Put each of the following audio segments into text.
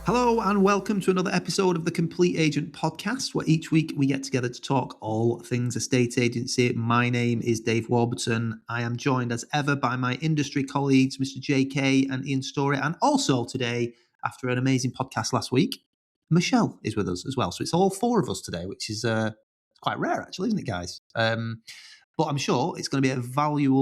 Hello and welcome to another episode of the Complete Agent podcast, where each week we get together to talk all things estate agency. My name is Dave Warburton. I am joined as ever by my industry colleagues, Mr. JK and Ian Storey, and also today, after an amazing podcast last week, Michelle is with us as well. So it's all four of us today, which is quite rare actually, isn't it, guys? But I'm sure it's going to be a value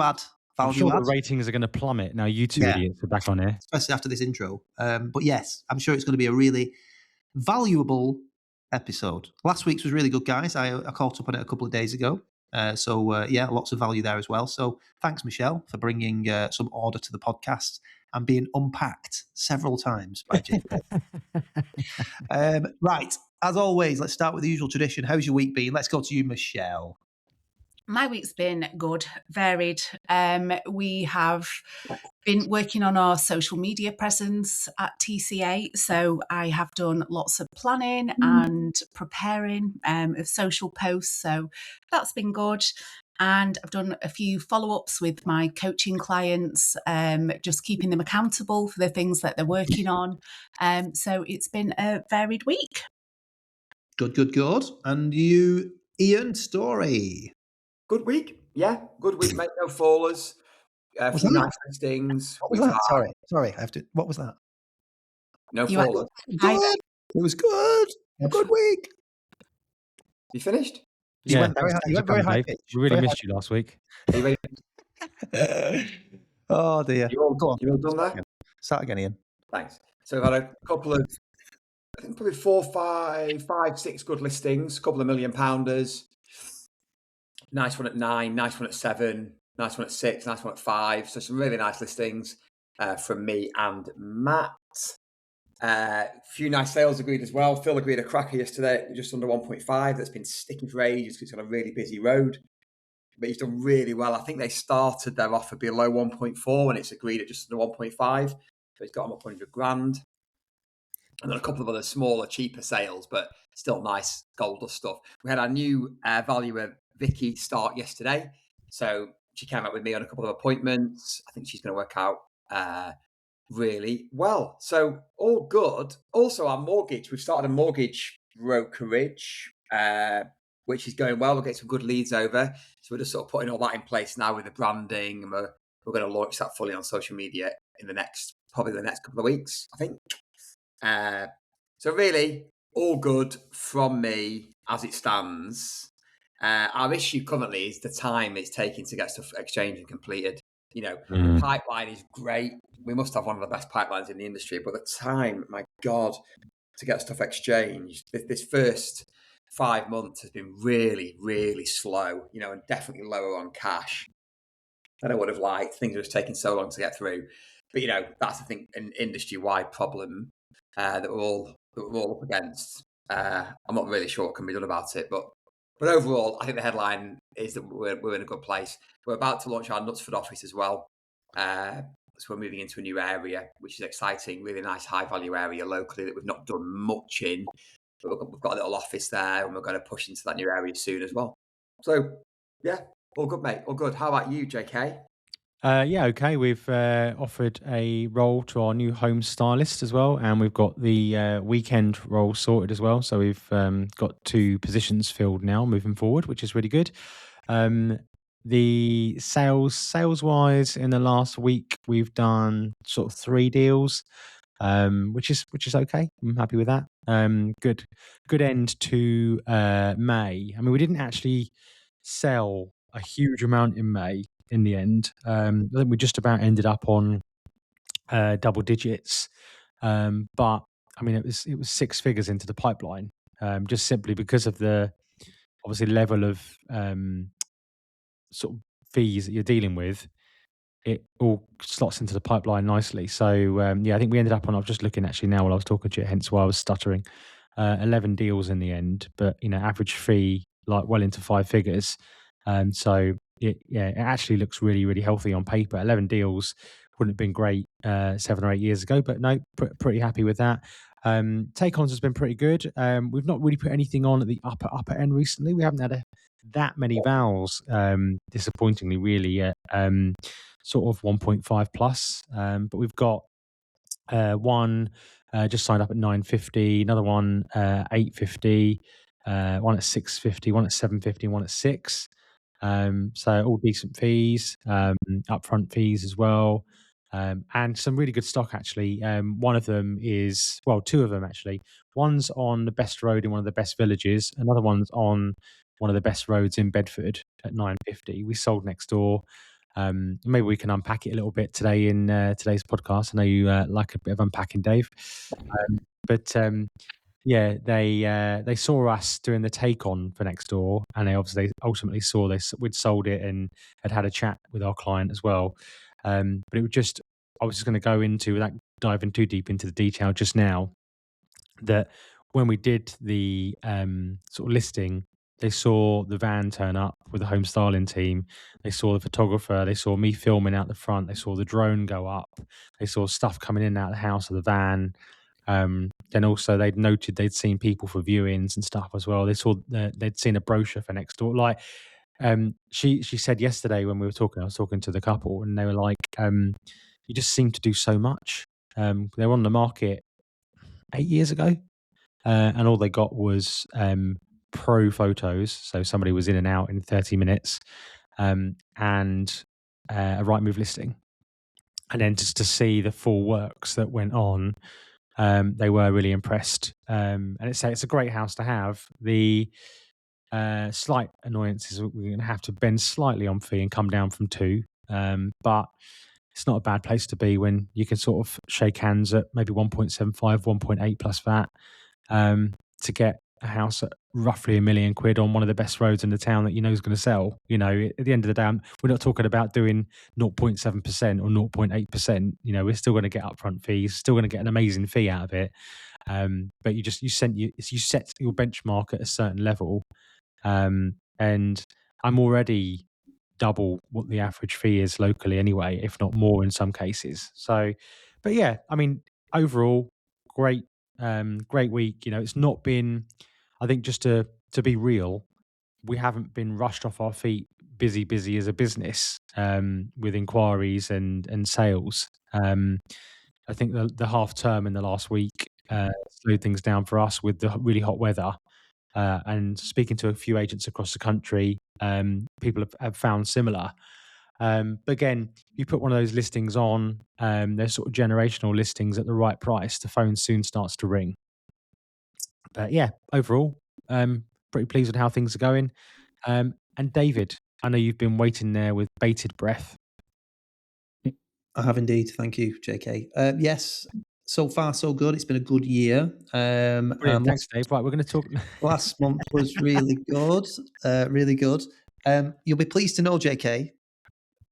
add. I'm sure the ratings are going to plummet now. You two idiots are back on here, especially after this intro. But yes, I'm sure it's going to be a really valuable episode. Last week's was really good, guys. I caught up on it a couple of days ago. So lots of value there as well. So thanks, Michelle, for bringing some order to the podcast and being unpacked several times by JK. Right, as always, let's start with the usual tradition. How's your week been? Let's go to you, Michelle. My week's been good, varied. We have been working on our social media presence at TCA. So I have done lots of planning and preparing of social posts. So that's been good. And I've done a few follow-ups with my coaching clients, just keeping them accountable for the things that they're working on. So it's been a varied week. Good. And you, Ian Storey? Good week, yeah. Good week, mate. No fallers. A few nice listings. What was that? Sorry. I have to. What was that? No fallers. Good. It was good. A good week. You finished? You went very high pitch. We really missed you last week. Are you ready? Oh dear. You all done there? Start again, Ian. Thanks. So we've had a couple of, I think probably 4, 5, 6 good listings. A couple of £1 million. Nice one at 9, nice one at 7, nice one at 6, nice one at 5. So some really nice listings from me and Matt. A few nice sales agreed as well. Phil agreed a cracker yesterday, just under 1.5. That's been sticking for ages because it's on a really busy road. But he's done really well. I think they started their offer below 1.4 and it's agreed at just under 1.5. So he's got him up 100 grand. And then a couple of other smaller, cheaper sales, but still nice gold dust stuff. We had our new valuer, Vicky, start yesterday. So she came out with me on a couple of appointments. I think she's going to work out really well. So all good. Also, our mortgage, we've started a mortgage brokerage, which is going well. We'll get some good leads over. So we're just sort of putting all that in place now with the branding. And we're going to launch that fully on social media in probably the next couple of weeks, I think. So really, all good from me as it stands. Our issue currently is the time it's taking to get stuff exchanged and completed. The pipeline is great. We must have one of the best pipelines in the industry, but the time, my God, to get stuff exchanged, this first 5 months has been really, really slow, and definitely lower on cash than I would have liked. Things are just taking so long to get through. But, that's, I think, an industry-wide problem that we're all up against. I'm not really sure what can be done about it, but overall, I think the headline is that we're in a good place. We're about to launch our Knutsford office as well. So we're moving into a new area, which is exciting, really nice high-value area locally that we've not done much in. But we've got a little office there, and we're going to push into that new area soon as well. So, yeah, all good, mate. All good. How about you, JK? Okay. We've offered a role to our new home stylist as well, and we've got the weekend role sorted as well. So we've got 2 positions filled now moving forward, which is really good. The sales wise, in the last week, we've done sort of 3 deals, which is okay. I'm happy with that. Good end to May. I mean, we didn't actually sell a huge amount in May. In the end, I think we just about ended up on double digits, but I mean it was 6 figures into the pipeline, just simply because of the obviously level of sort of fees that you're dealing with. It all slots into the pipeline nicely. So I think we ended up on. I was just looking actually now while I was talking to you, hence why I was stuttering. 11 deals in the end, but average fee like well into 5 figures, so. It actually looks really, really healthy on paper. 11 deals wouldn't have been great 7 or 8 years ago, but no, pretty happy with that. Take-ons has been pretty good. We've not really put anything on at the upper end recently. We haven't had that many vowels, disappointingly, really, at sort of 1.5 plus. But we've got One just signed up at 950, another one 850, one at 650, one at 750, one at 6. So all decent fees, upfront fees as well, and some really good stock actually. One of them is, well, two of them actually. One's on the best road in one of the best villages. Another one's on one of the best roads in Bedford at 950. We sold next door. Maybe we can unpack it a little bit today in today's podcast. I know you like a bit of unpacking, Dave. But yeah, they saw us doing the take on for next door, and they obviously ultimately saw we'd sold it and had a chat with our client as well. But it was just, I was just going to go into, without diving too deep into the detail just now, that when we did the sort of listing, they saw the van turn up with the home styling team. They saw the photographer. They saw me filming out the front. They saw the drone go up. They saw stuff coming in and out of the house of the van. Then also they'd noted they'd seen people for viewings and stuff as well. They saw they'd seen a brochure for next door. Like she said yesterday when we were talking, I was talking to the couple, and they were like, "You just seem to do so much." They were on the market 8 years ago, and all they got was pro photos. So somebody was in and out in 30 minutes, and a Rightmove listing. And then just to see the full works that went on, they were really impressed. And it's a great house to have. The slight annoyance is we're going to have to bend slightly on fee and come down from 2. But it's not a bad place to be when you can sort of shake hands at maybe 1.75, 1.8 plus VAT, to get a house at roughly £1 million on one of the best roads in the town that you know is going to sell. You know, at the end of the day, we're not talking about doing 0.7% or 0.8%. You know, we're still going to get upfront fees, still going to get an amazing fee out of it. But you set your benchmark at a certain level, and I'm already double what the average fee is locally anyway, if not more in some cases. So, but yeah, I mean, overall, great, great week. You know, it's not been, I think, just to be real, we haven't been rushed off our feet, busy as a business, with inquiries and sales. I think the half term in the last week slowed things down for us with the really hot weather. And speaking to a few agents across the country, people have found similar. But again, you put one of those listings on, they're sort of generational listings at the right price, the phone soon starts to ring. But yeah, overall, pretty pleased with how things are going. And David, I know you've been waiting there with bated breath. I have indeed. Thank you, JK. Yes, so far so good. It's been a good year. Brilliant, thanks, Dave. Right, we're going to talk. Last month was really good, really good. You'll be pleased to know, JK,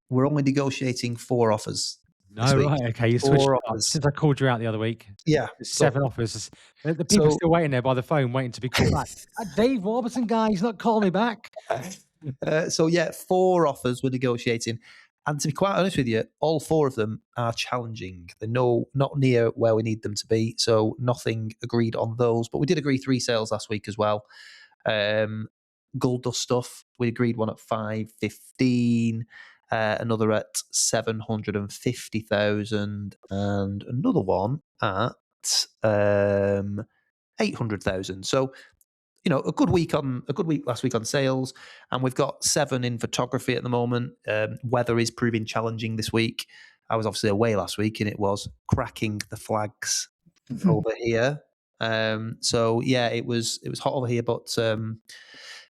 we're only negotiating 4 offers. No, right, okay, you switched it up. Offers. Since I called you out the other week. Yeah, 7 offers. The people are still waiting there by the phone, waiting to be called back. Dave Warburton guy, he's not calling me back. So yeah, 4 offers we're negotiating. And to be quite honest with you, all 4 of them are challenging. They're not near where we need them to be. So nothing agreed on those. But we did agree 3 sales last week as well. Gold dust stuff, we agreed one at 515, another at 750,000, and another one at 800,000. So, you know, a good week last week on sales, and we've got 7 in photography at the moment. Weather is proving challenging this week. I was obviously away last week, and it was cracking the flags over here. So yeah, it was hot over here, but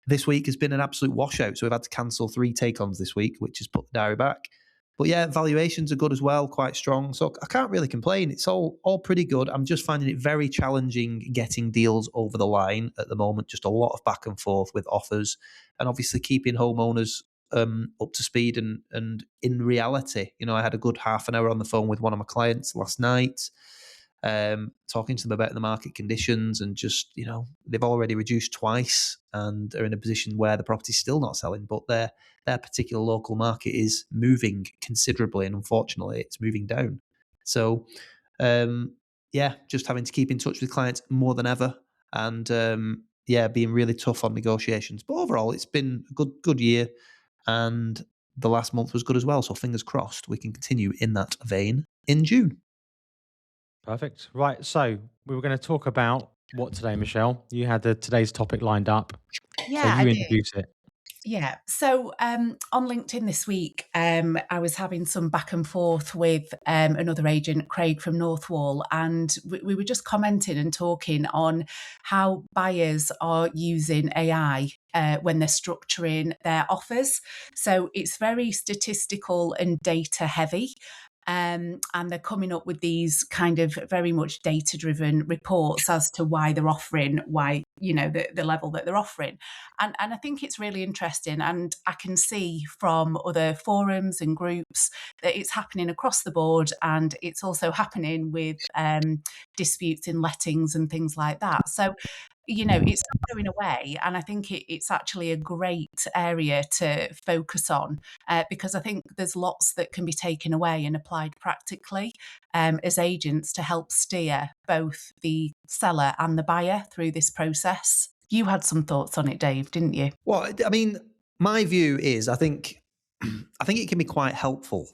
this week has been an absolute washout. So we've had to cancel 3 take-ons this week, which has put the diary back. But yeah, valuations are good as well, quite strong. So I can't really complain. It's all pretty good. I'm just finding it very challenging getting deals over the line at the moment. Just a lot of back and forth with offers, and obviously keeping homeowners up to speed. And in reality, you know, I had a good half an hour on the phone with one of my clients last night, talking to them about the market conditions, and just, you know, they've already reduced twice and are in a position where the property's still not selling, but their particular local market is moving considerably, and unfortunately it's moving down. So yeah, just having to keep in touch with clients more than ever, and yeah, being really tough on negotiations. But overall, it's been a good year, and the last month was good as well. So fingers crossed we can continue in that vein in June. Perfect. Right. So we were going to talk about what today, Michelle? You had today's topic lined up. So Yeah, I you did. introduce it. Yeah. So on LinkedIn this week, I was having some back and forth with another agent, Craig from Northwall, and we were just commenting and talking on how buyers are using AI when they're structuring their offers. So it's very statistical and data heavy. And they're coming up with these kind of very much data-driven reports as to why they're offering, why, the level that they're offering. And I think it's really interesting. And I can see from other forums and groups that it's happening across the board. And it's also happening with disputes in lettings and things like that. So, it's not going away. And I think it's actually a great area to focus on because I think there's lots that can be taken away and applied practically as agents to help steer both the seller and the buyer through this process. You had some thoughts on it, Dave, didn't you? Well, I mean, my view is I think it can be quite helpful.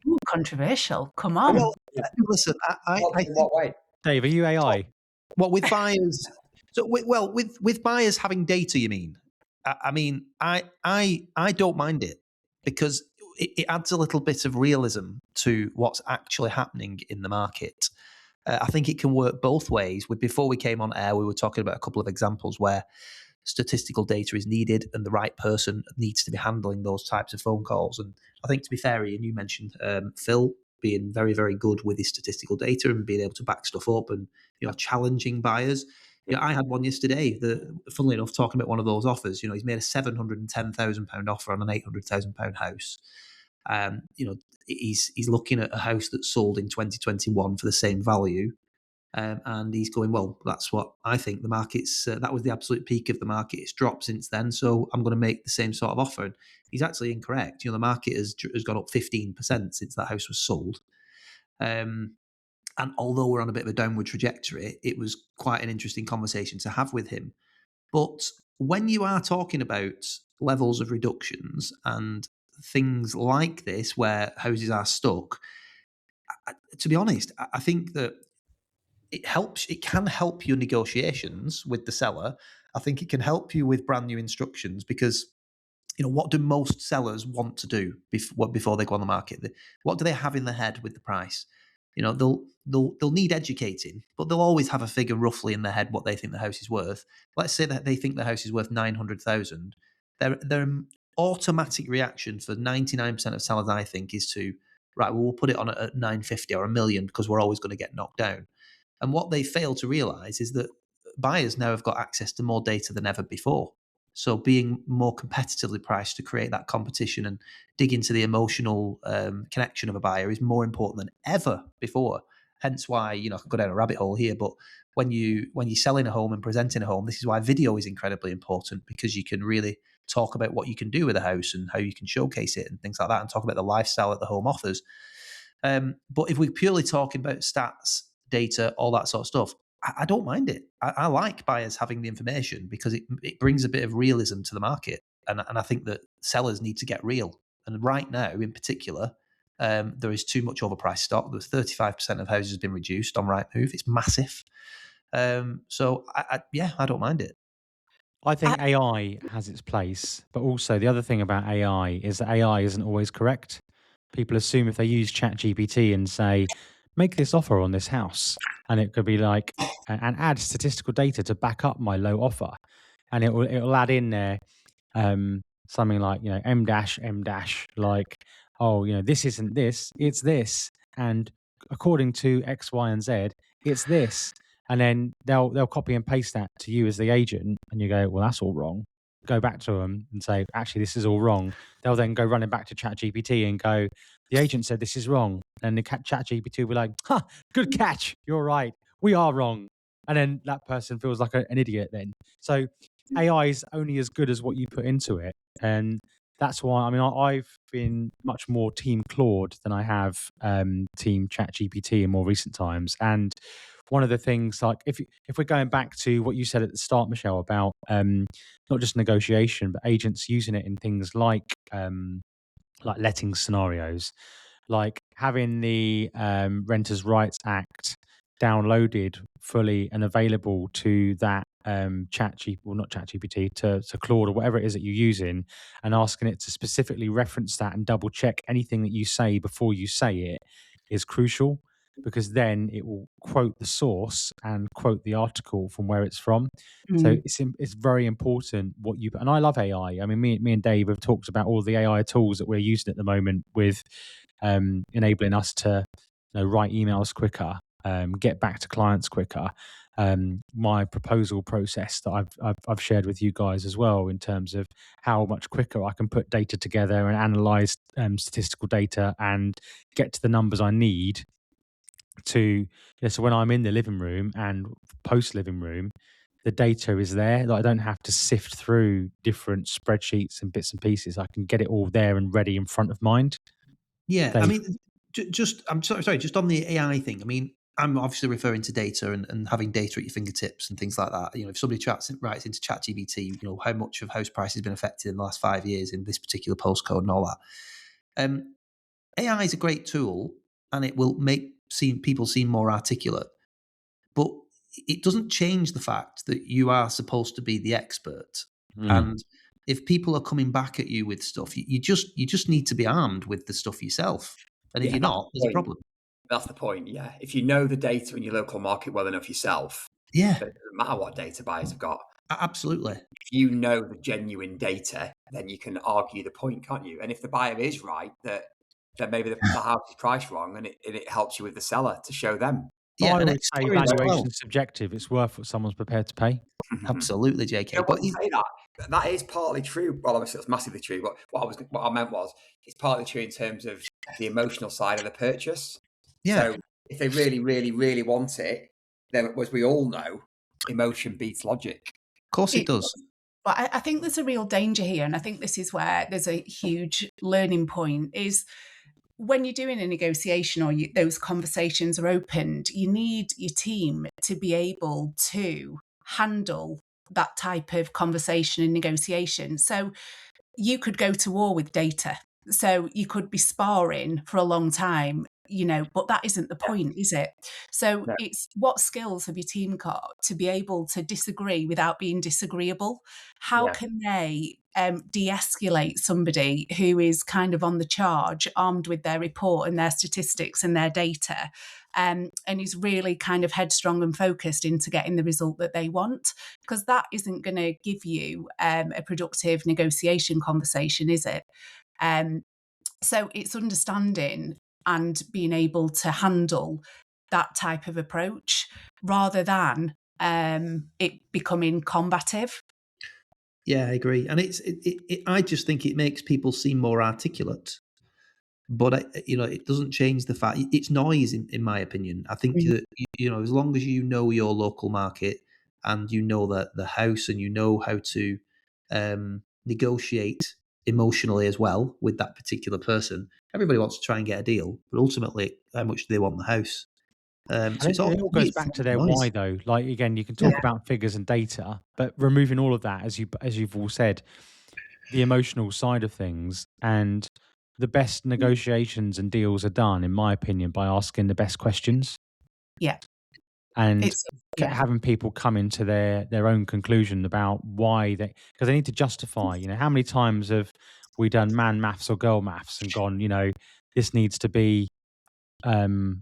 Ooh, controversial. Come on. Well, listen, I In think, what way? Dave, are you AI? well, with buyers, with buyers having data, you mean? I mean, I don't mind it because it adds a little bit of realism to what's actually happening in the market. I think it can work both ways. Before we came on air, we were talking about a couple of examples where statistical data is needed and the right person needs to be handling those types of phone calls. And I think, to be fair, Ian, you mentioned Phil being very, very good with his statistical data and being able to back stuff up and challenging buyers. I had one yesterday that, funnily enough, talking about one of those offers. He's made a £710,000 offer on an £800,000 house. He's looking at a house that sold in 2021 for the same value. And he's going, well, that's what I think the market's, that was the absolute peak of the market. It's dropped since then. So I'm going to make the same sort of offer. And he's actually incorrect. The market has gone up 15% since that house was sold. And although we're on a bit of a downward trajectory, it was quite an interesting conversation to have with him. But when you are talking about levels of reductions and things like this, where houses are stuck, to be honest, I think that it can help your negotiations with the seller. I think it can help you with brand new instructions because what do most sellers want to do before they go on the market? What do they have in their head with the price? They'll need educating, but they'll always have a figure roughly in their head what they think the house is worth. Let's say that they think the house is worth 900,000. Their automatic reaction for 99% of sellers, I think, is to, right, well, we'll put it on at 950 or a million because we're always going to get knocked down. And what they fail to realize is that buyers now have got access to more data than ever before. So being more competitively priced to create that competition and dig into the emotional connection of a buyer is more important than ever before. Hence why, I could go down a rabbit hole here, but when you're selling a home and presenting a home, this is why video is incredibly important, because you can really talk about what you can do with a house and how you can showcase it and things like that, and talk about the lifestyle that the home offers. But if we're purely talking about stats, data, all that sort of stuff, I don't mind it. I like buyers having the information because it brings a bit of realism to the market. And I think that sellers need to get real. And right now, in particular, there is too much overpriced stock. There's 35% of houses have been reduced on Rightmove. It's massive. So, I don't mind it. I think AI has its place, but also the other thing about AI is that AI isn't always correct. People assume if they use ChatGPT and say, make this offer on this house, and it could be like, and add statistical data to back up my low offer, and it'll add in there something like, M dash, like, oh, this isn't this, it's this, and according to X, Y, and Z, it's this. And then they'll copy and paste that to you as the agent, and you go, well, that's all wrong. Go back to them and say, actually, this is all wrong. They'll then go running back to ChatGPT and go, the agent said this is wrong. And the ChatGPT will be like, good catch. You're right. We are wrong. And then that person feels like an idiot then. So AI is only as good as what you put into it. And that's why, I've been much more Team Claude than I have Team ChatGPT in more recent times. And one of the things, like if we're going back to what you said at the start, Michelle, about not just negotiation, but agents using it in things like letting scenarios. Like having the Renters' Rights Act downloaded fully and available to that not ChatGPT, to Claude or whatever it is that you're using, and asking it to specifically reference that and double check anything that you say before you say it is crucial, because then it will quote the source and quote the article from where it's from. So it's very important what you, and I love AI. I mean, me and Dave have talked about all the AI tools that we're using at the moment with enabling us to write emails quicker, get back to clients quicker. My proposal process that I've shared with you guys as well, in terms of how much quicker I can put data together and analyze statistical data and get to the numbers I need to. So when I'm in the living room and post living room, the data is there. Like, I don't have to sift through different spreadsheets and bits and pieces. I can get it all there and ready in front of mind. Yeah, Dave. I mean, I'm sorry, just on the AI thing. I mean, I'm obviously referring to data and having data at your fingertips and things like that. If somebody writes into ChatGPT, how much of house price has been affected in the last 5 years in this particular postcode and all that. AI is a great tool, and it will make people seem more articulate, but it doesn't change the fact that you are supposed to be the expert. And if people are coming back at you with stuff, you just need to be armed with the stuff yourself. And if you're not, there's a problem. That's the point. Yeah, if you know the data in your local market well enough yourself, Yeah, then it doesn't matter what data buyers have got. Absolutely. If you know the genuine data, then you can argue the point, can't you? And if the buyer is right, that maybe the house is priced wrong, and it helps you with the seller to show them. Yeah, I and always say experience as valuation well. subjective. It's worth what someone's prepared to pay. Absolutely, JK. You know, But to say that is partly true. Well, obviously it's massively true. But what I meant was, it's partly true in terms of the emotional side of the purchase. yeah, So if they really, really, really want it, then, as we all know, emotion beats logic. of course it does. But I think there's a real danger here, and I think this is where there's a huge learning point, is when you're doing a negotiation or those conversations are opened, you need your team to be able to handle that type of conversation and negotiation. So you could go to war with data. So you could be sparring for a long time, but that isn't the point, is it? So it's what skills have your team got to be able to disagree without being disagreeable? How can they de-escalate somebody who is kind of on the charge, armed with their report and their statistics and their data, and is really kind of headstrong and focused into getting the result that they want? Because that isn't going to give you a productive negotiation conversation, is it? So it's understanding and being able to handle that type of approach rather than it becoming combative. Yeah, I agree. And I just think it makes people seem more articulate. But it doesn't change the fact it's noise, in my opinion. I think that as long as you know your local market and you know that the house, and you know how to negotiate emotionally as well with that particular person, everybody wants to try and get a deal, but ultimately, how much do they want the house? So it all goes back to their why, though. Like, again, you can talk about figures and data, but removing all of that, as you've all said, the emotional side of things, and the best negotiations and deals are done, in my opinion, by asking the best questions. Yeah. And having people come into their own conclusion about why because they need to justify, how many times have we done man maths or girl maths and gone, this needs to be, I don't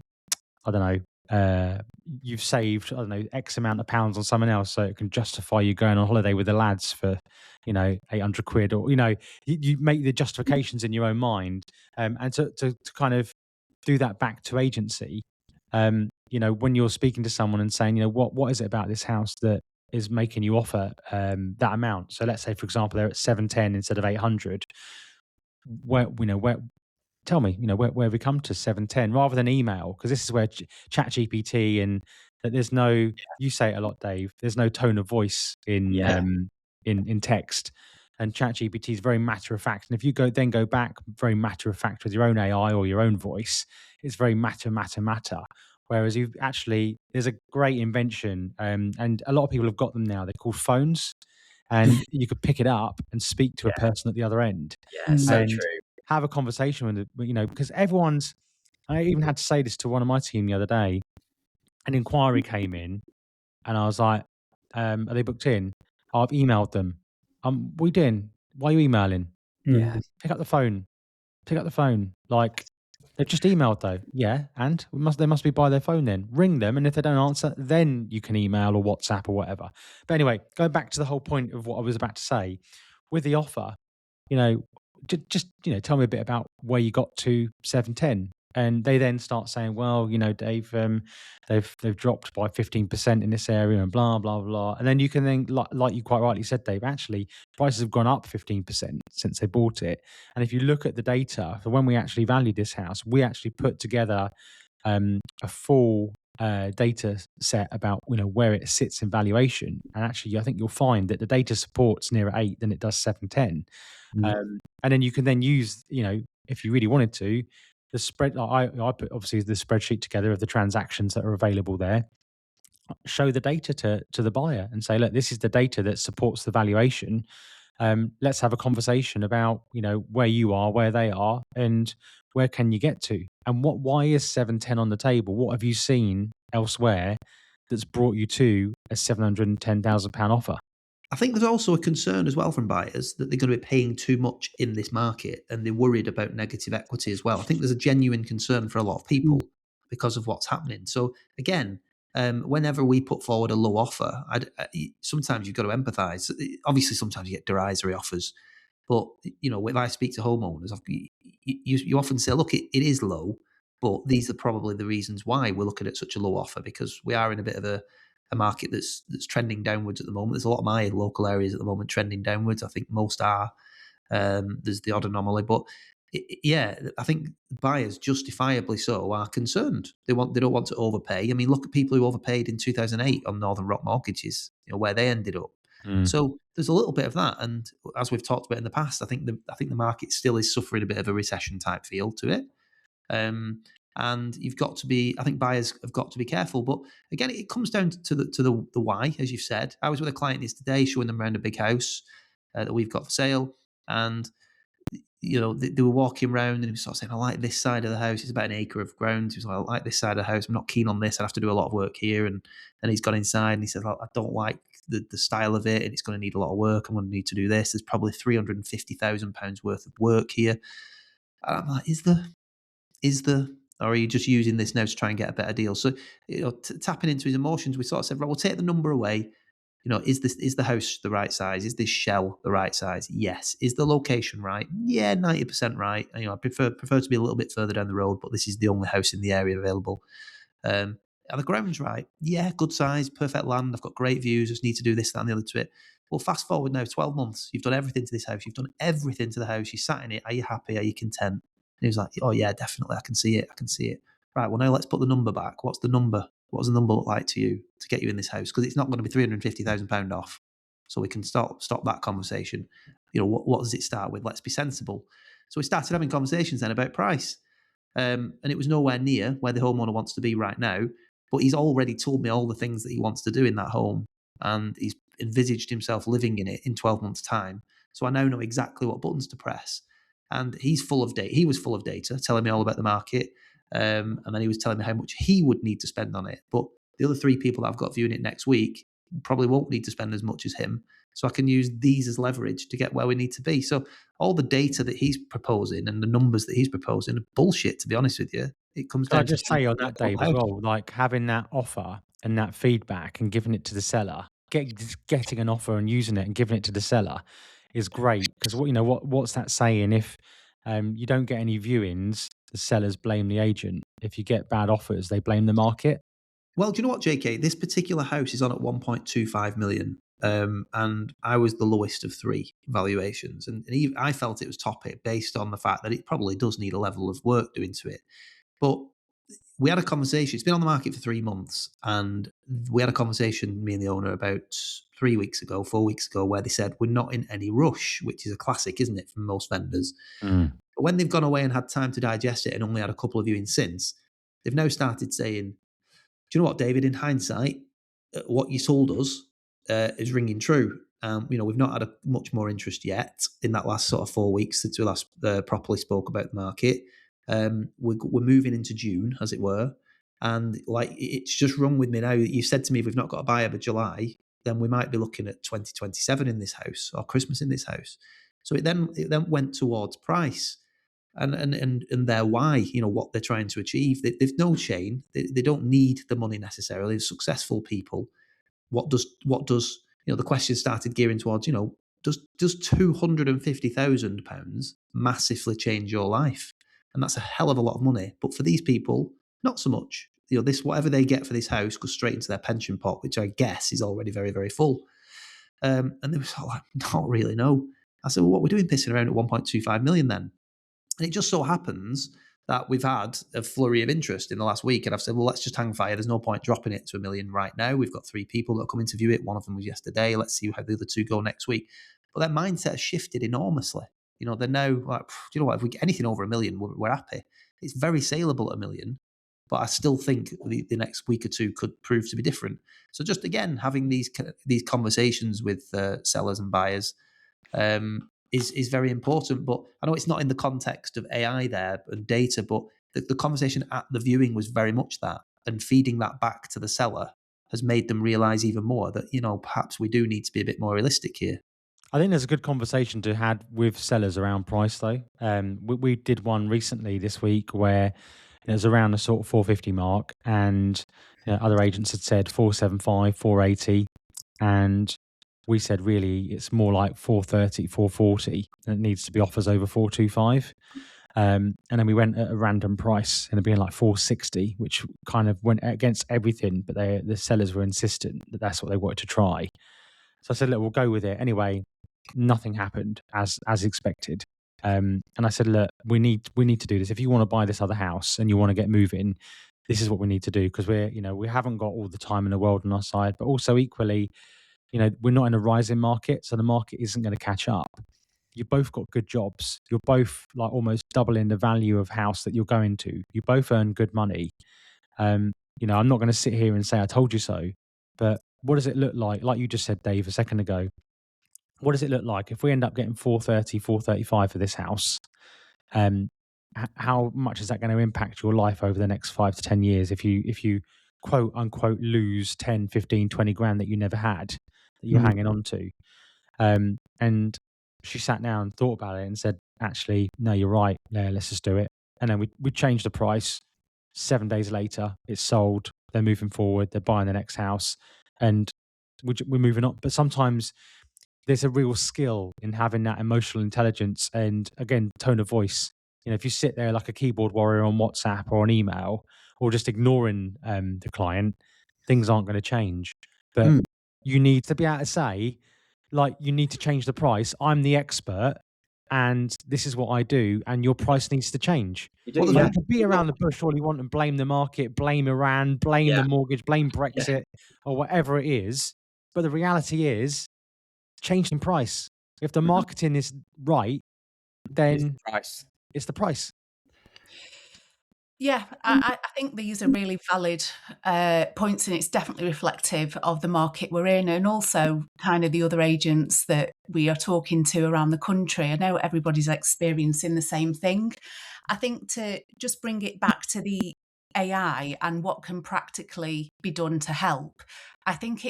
know, you've saved, I don't know, X amount of pounds on someone else, so it can justify you going on holiday with the lads for, 800 quid, or, you make the justifications in your own mind. And to kind of do that back to agency, when you're speaking to someone and saying, what is it about this house that is making you offer that amount? So let's say, for example, they're at 710 instead of 800. Tell me, where we come to 710 rather than email, because this is where ChatGPT, and that there's no, you say it a lot, Dave, there's no tone of voice in text, and ChatGPT is very matter of fact. And if you go back very matter of fact with your own AI or your own voice, it's very matter. Whereas there's a great invention, and a lot of people have got them now. They're called phones, and you could pick it up and speak to a person at the other end. Yeah, so true. Have a conversation with it, because everyone's I even had to say this to one of my team the other day. An inquiry came in, and I was like, "Are they booked in?" I've emailed them. What are you doing? Why are you emailing? Yeah, pick up the phone. Pick up the phone. Like, they've just emailed though. Yeah, and they must be by their phone then. Ring them, and if they don't answer, then you can email or WhatsApp or whatever. But anyway, going back to the whole point of what I was about to say, with the offer, you know, just tell me a bit about where you got to 710. And they then start saying, well, Dave, they've dropped by 15% in this area and blah blah blah. And then you can then, like you quite rightly said, Dave, actually prices have gone up 15% since they bought it. And if you look at the data for when we actually valued this house, we actually put together a full data set about where it sits in valuation. And actually, I think you'll find that the data supports nearer 8 than it does 710. And then you can then use, if you really wanted to, the spread. I put obviously the spreadsheet together of the transactions that are available there. Show the data to the buyer and say, look, this is the data that supports the valuation. Let's have a conversation about where you are, where they are, and where can you get to, and why is 710 on the table? What have you seen elsewhere that's brought you to a £710,000 offer? I think there's also a concern as well from buyers that they're going to be paying too much in this market, and they're worried about negative equity as well. I think there's a genuine concern for a lot of people because of what's happening. So again, whenever we put forward a low offer, sometimes you've got to empathise. Obviously, sometimes you get derisory offers, but when I speak to homeowners, you often say, look, it is low, but these are probably the reasons why we're looking at such a low offer, because we are in a bit of a market that's trending downwards at the moment. There's a lot of my local areas at the moment trending downwards. I think most are. There's the odd anomaly, but I think buyers, justifiably so, are concerned. They don't want to overpay. I mean, look at people who overpaid in 2008 on Northern Rock mortgages, where they ended up. So there's a little bit of that, and as we've talked about in the past, I think the market still is suffering a bit of a recession type feel to it. And you've got to be, I think buyers have got to be careful. But again, it comes down to the why, as you've said. I was with a client yesterday showing them around a big house that we've got for sale, and they were walking around and he was sort of saying, I like this side of the house. It's about an acre of ground. He was like, I like this side of the house. I'm not keen on this. I'd have to do a lot of work here. And then he's gone inside and he said, I don't like the style of it, and it's going to need a lot of work. I'm going to need to do this. There's probably £350,000 worth of work here. And I'm like, is there, or are you just using this now to try and get a better deal? So, tapping into his emotions, we sort of said, right, we'll take the number away. Is the house the right size? Is this shell the right size? Yes. Is the location right? Yeah, 90% right. I prefer to be a little bit further down the road, but this is the only house in the area available. Are the grounds right? Yeah, good size, perfect land. I've got great views. Just need to do this, that, and the other to it. Well, fast forward now, 12 months. You've done everything to this house. You've done everything to the house. You sat in it. Are you happy? Are you content? And he was like, oh yeah, definitely. I can see it. Right, well, now let's put the number back. What's the number? What does the number look like to you to get you in this house? Because it's not going to be £350,000 off. So we can stop that conversation. What does it start with? Let's be sensible. So we started having conversations then about price. And it was nowhere near where the homeowner wants to be right now. But he's already told me all the things that he wants to do in that home. And he's envisaged himself living in it in 12 months' time. So I now know exactly what buttons to press. And he's full of data. He was full of data, telling me all about the market. And then he was telling me how much he would need to spend on it. But the other 3 people that I've got viewing it next week probably won't need to spend as much as him. So I can use these as leverage to get where we need to be. So all the data that he's proposing and the numbers that he's proposing are bullshit, to be honest with you. It comes down Can I just say on that, Dave, as well, like having that offer and that feedback and giving it to the seller, getting an offer and using it and giving it to the seller is great. Because what's that saying? If you don't get any viewings, the sellers blame the agent. If you get bad offers, they blame the market. Well, do you know what, JK? This particular house is on at 1.25 million. And I was the lowest of 3 valuations. And I felt it was top it based on the fact that it probably does need a level of work doing to it. But we had a conversation. It's been on the market for 3 months. And we had a conversation, me and the owner, about 4 weeks ago, where they said, we're not in any rush, which is a classic, isn't it, from most vendors. But when they've gone away and had time to digest it and only had a couple of viewings since, they've now started saying, do you know what, David, in hindsight, what you told us is ringing true. We've not had much more interest yet in that last sort of 4 weeks since we last properly spoke about the market. We're moving into June, as it were, and like it's just rung with me now. You said to me, if we've not got a buyer by July, then we might be looking at 2027 in this house or Christmas in this house. So it then went towards price and their why, what they're trying to achieve. They've no chain. They don't need the money necessarily. They're successful people. What does the question started gearing towards, does £250,000 massively change your life? And that's a hell of a lot of money. But for these people, not so much. This, whatever they get for this house goes straight into their pension pot, which I guess is already very, very full. And they were sort of like, not really, no. I said, well, what we're doing pissing around at 1.25 million then? And it just so happens that we've had a flurry of interest in the last week. And I've said, well, let's just hang fire. There's no point dropping it to 1 million right now. We've got 3 people that will come interview it. One of them was yesterday. Let's see how the other 2 go next week. But their mindset has shifted enormously. They're now like, do you know what? If we get anything over 1 million, we're happy. It's very saleable at 1 million. But I still think the next week or 2 could prove to be different. So just, again, having these conversations with sellers and buyers is very important. But I know it's not in the context of AI there and data, but the conversation at the viewing was very much that. And feeding that back to the seller has made them realise even more that, perhaps we do need to be a bit more realistic here. I think there's a good conversation to have with sellers around price, though. We did one recently this week where it was around the sort of 450 mark, and other agents had said 475, 480, and we said really it's more like 430, 440, and it needs to be offers over 425. And then we went at a random price, and it being like 460, which kind of went against everything, but the sellers were insistent that that's what they wanted to try. So I said, look, we'll go with it. Anyway, nothing happened as expected. And I said, look, we need to do this. If you want to buy this other house and you want to get moving, this is what we need to do, because we haven't got all the time in the world on our side, but also equally, we're not in a rising market, so the market isn't going to catch up. You both got good jobs. You're both like almost doubling the value of house that you're going to. You both earn good money. I'm not going to sit here and say I told you so, but what does it look like? Like you just said, Dave, a second ago, what does it look like if we end up getting 430, 435 for this house? How much is that going to impact your life over the next 5 to 10 years if you quote unquote lose 10, 15, 20 grand that you never had, that you're hanging on to? And she sat down, thought about it and said, actually, no, you're right. Yeah, let's just do it. And then we changed the price. 7 days later, it's sold. They're moving forward. They're buying the next house, and we're moving on. But sometimes there's a real skill in having that emotional intelligence and, again, tone of voice. If you sit there like a keyboard warrior on WhatsApp or on email, or just ignoring the client, things aren't going to change. But you need to be able to say, like, you need to change the price. I'm the expert, and this is what I do, and your price needs to change. You can be around the bush all you want and blame the market, blame Iran, blame the mortgage, blame Brexit, or whatever it is. But the reality is, change in price. If the marketing is right, then it's the price. Yeah, I think these are really valid points, and it's definitely reflective of the market we're in, and also kind of the other agents that we are talking to around the country. I know everybody's experiencing the same thing. I think to just bring it back to the AI and what can practically be done to help, I think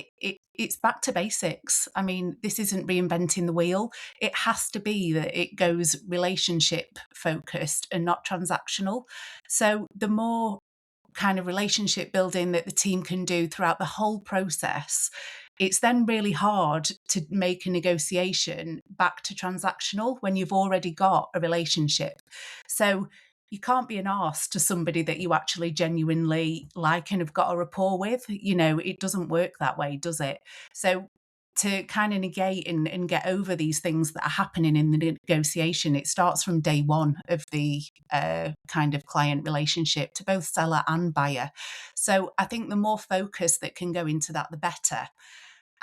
it's back to basics. I mean, this isn't reinventing the wheel. It has to be that it goes relationship focused and not transactional. So the more kind of relationship building that the team can do throughout the whole process, it's then really hard to make a negotiation back to transactional when you've already got a relationship. So you can't be an arse to somebody that you actually genuinely like and have got a rapport with. It doesn't work that way, does it? So to kind of negate and get over these things that are happening in the negotiation, it starts from day one of the kind of client relationship to both seller and buyer. So I think the more focus that can go into that, the better.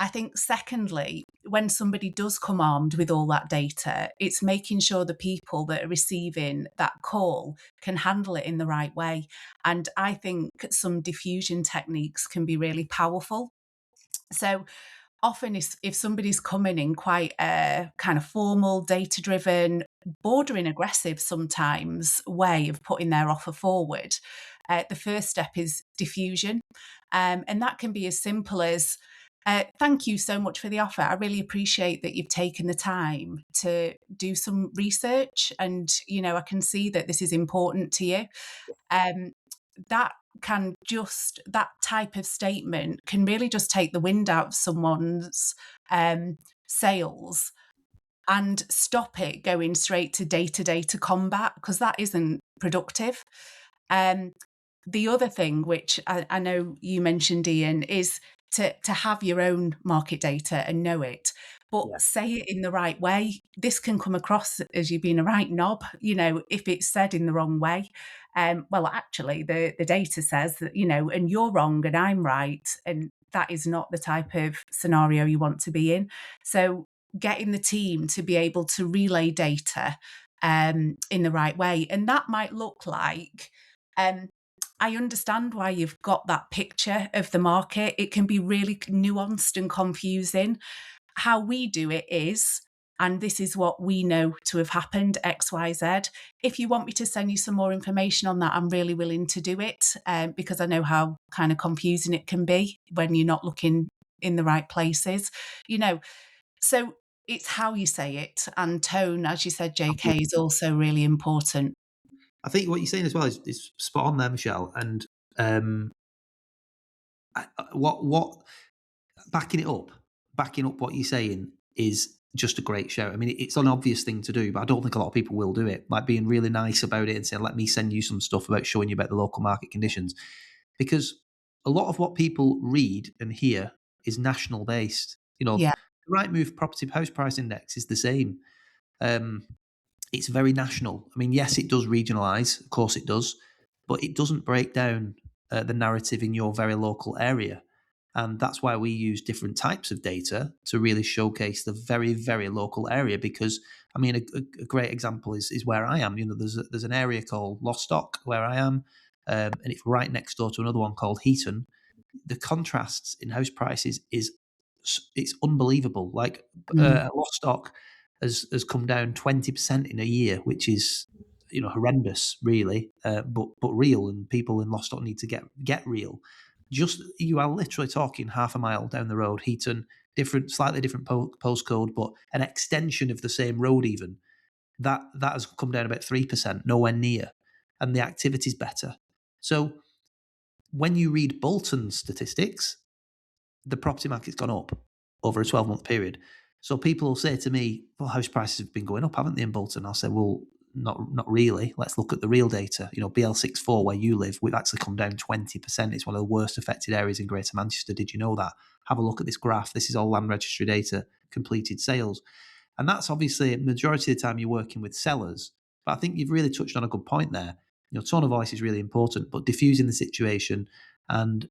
I think secondly, when somebody does come armed with all that data, it's making sure the people that are receiving that call can handle it in the right way. And I think some diffusion techniques can be really powerful. So often if somebody's coming in quite kind of formal, data-driven, bordering aggressive sometimes way of putting their offer forward, the first step is diffusion. And that can be as simple as, thank you so much for the offer. I really appreciate that you've taken the time to do some research, and, I can see that this is important to you. Um, that that type of statement can really just take the wind out of someone's sales and stop it going straight to day-to-day combat, because that isn't productive. Um, the other thing, which I know you mentioned, Ian, is to have your own market data and know it, but Yeah. say it in the right way. This can come across as you being a right knob, if it's said in the wrong way. Well, actually, the data says that, and you're wrong and I'm right, and that is not the type of scenario you want to be in. So getting the team to be able to relay data in the right way. And that might look like, I understand why you've got that picture of the market. It can be really nuanced and confusing. How we do it is, and this is what we know to have happened, X, Y, Z. If you want me to send you some more information on that, I'm really willing to do it, because I know how kind of confusing it can be when you're not looking in the right places, So it's how you say it, and tone, as you said, JK, is also really important. I think what you're saying as well is spot on there, Michelle. And what backing up what you're saying is just a great show. I mean, it's an obvious thing to do, but I don't think a lot of people will do it. Like being really nice about it and saying, "Let me send you some stuff about showing you about the local market conditions," because a lot of what people read and hear is national based. Yeah. The Rightmove property house price index is the same. It's very national. I mean, yes, it does regionalise, of course it does, but it doesn't break down the narrative in your very local area. And that's why we use different types of data to really showcase the very, very local area. Because, I mean, a great example is where I am. There's an area called Lostock where I am, and it's right next door to another one called Heaton. The contrasts in house prices it's unbelievable. Like Lostock has come down 20% in a year, which is horrendous, really, but real. And people in Lostock need to get real. Just you are literally talking half a mile down the road, Heaton, slightly different postcode, but an extension of the same road. Even that has come down about 3%, nowhere near, and the activity's better. So when you read Bolton's statistics, the property market's gone up over a 12-month period. So people will say to me, well, house prices have been going up, haven't they, in Bolton? I'll say, well, not really. Let's look at the real data. BL64, where you live, we've actually come down 20%. It's one of the worst affected areas in Greater Manchester. Did you know that? Have a look at this graph. This is all land registry data, completed sales. And that's obviously, majority of the time you're working with sellers. But I think you've really touched on a good point there. Tone of voice is really important, but diffusing the situation and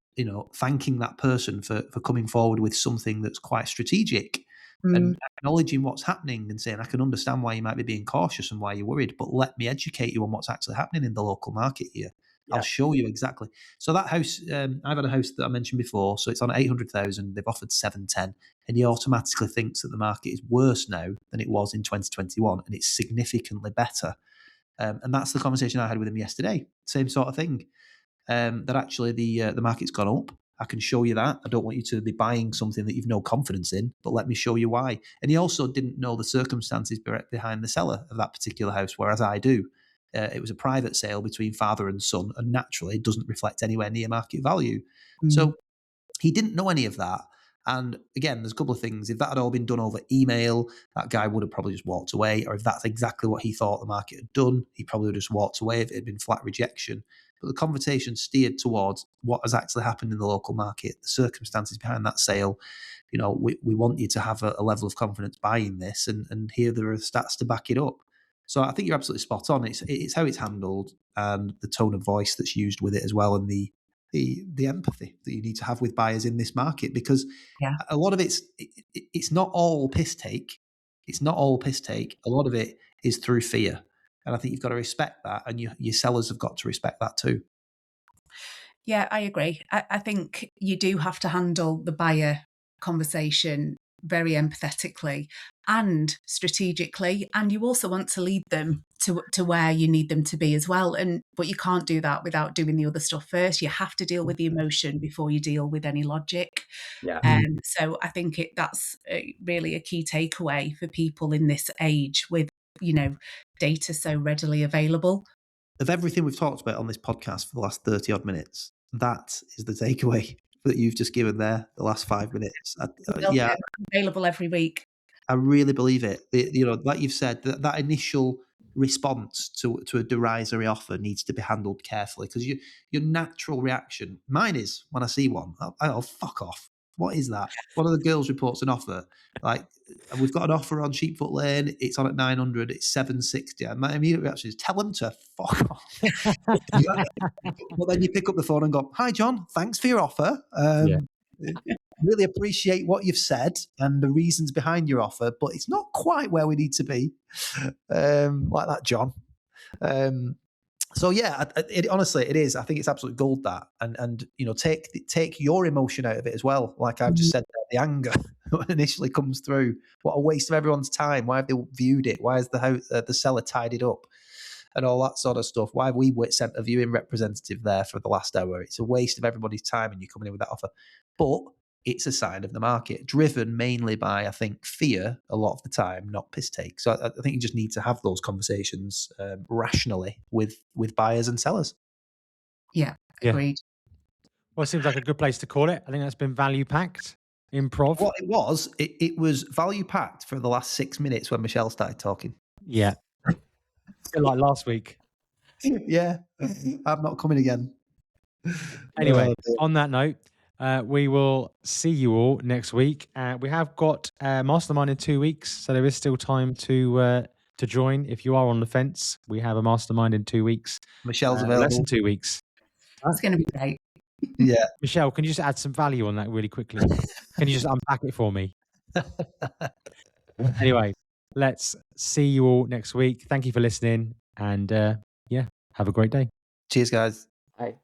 thanking that person for coming forward with something that's quite strategic and acknowledging what's happening and saying, I can understand why you might be being cautious and why you're worried, but let me educate you on what's actually happening in the local market here. Yeah. I'll show you exactly. So that house, I've had a house that I mentioned before, so it's on 800,000. They've offered 710, and he automatically thinks that the market is worse now than it was in 2021, and it's significantly better. And that's the conversation I had with him yesterday. Same sort of thing. That actually the market's gone up. I can show you that. I don't want you to be buying something that you've no confidence in, but let me show you why. And he also didn't know the circumstances behind the seller of that particular house, whereas I do. It was a private sale between father and son, and naturally it doesn't reflect anywhere near market value. So he didn't know any of that. And again, there's a couple of things. If that had all been done over email, that guy would have probably just walked away. Or if that's exactly what he thought the market had done, he probably would have just walked away if it had been flat rejection. But the conversation steered towards what has actually happened in the local market, the circumstances behind that sale. We want you to have a level of confidence buying this, and here there are stats to back it up. So I think you're absolutely spot on. It's how it's handled and the tone of voice that's used with it as well, and the empathy that you need to have with buyers in this market, because a lot of it's not all piss take. It's not all piss take. A lot of it is through fear. And I think you've got to respect that, and your sellers have got to respect that too. Yeah, I agree. I think you do have to handle the buyer conversation very empathetically and strategically, and you also want to lead them to where you need them to be as well. But you can't do that without doing the other stuff first. You have to deal with the emotion before you deal with any logic. Yeah. So I think that's really a key takeaway for people in this age with, data so readily available. Of everything we've talked about on this podcast for the last 30 odd minutes, that is the takeaway that you've just given there, the last 5 minutes. Yeah, Available every week. I really believe it. Like you've said, that initial response to a derisory offer needs to be handled carefully, because your natural reaction, mine is when I see one, I'll fuck off. What is that? One of the girls reports an offer, like, we've got an offer on Sheepfoot Lane, it's on at 900, it's 760. And my immediate reaction is, tell them to fuck off. Well, then you pick up the phone and go, hi, John, thanks for your offer. Really appreciate what you've said and the reasons behind your offer, but it's not quite where we need to be. Like that, John. So yeah, honestly, it is. I think it's absolute gold, that, and take your emotion out of it as well. Like I've just said, the anger initially comes through. What a waste of everyone's time. Why have they viewed it? Why has the seller tied it up? And all that sort of stuff. Why have we sent a viewing representative there for the last hour? It's a waste of everybody's time, and you're coming in with that offer. But it's a sign of the market, driven mainly by, I think, fear a lot of the time, not piss take. So I think you just need to have those conversations rationally with buyers and sellers. Yeah, agreed. Well, it seems like a good place to call it. I think that's been value packed. Improv. What it was, it was value packed for the last 6 minutes when Michelle started talking. Yeah. Like last week. Yeah, I'm not coming again. Anyway, on that note, we will see you all next week. We have got Mastermind in 2 weeks, so there is still time to join if you are on the fence. We have a Mastermind in 2 weeks. Michelle's available. Less than 2 weeks. It's going to be great. Yeah. Michelle, can you just add some value on that really quickly? Can you just unpack it for me? Anyway, let's see you all next week. Thank you for listening, and have a great day. Cheers, guys. Bye.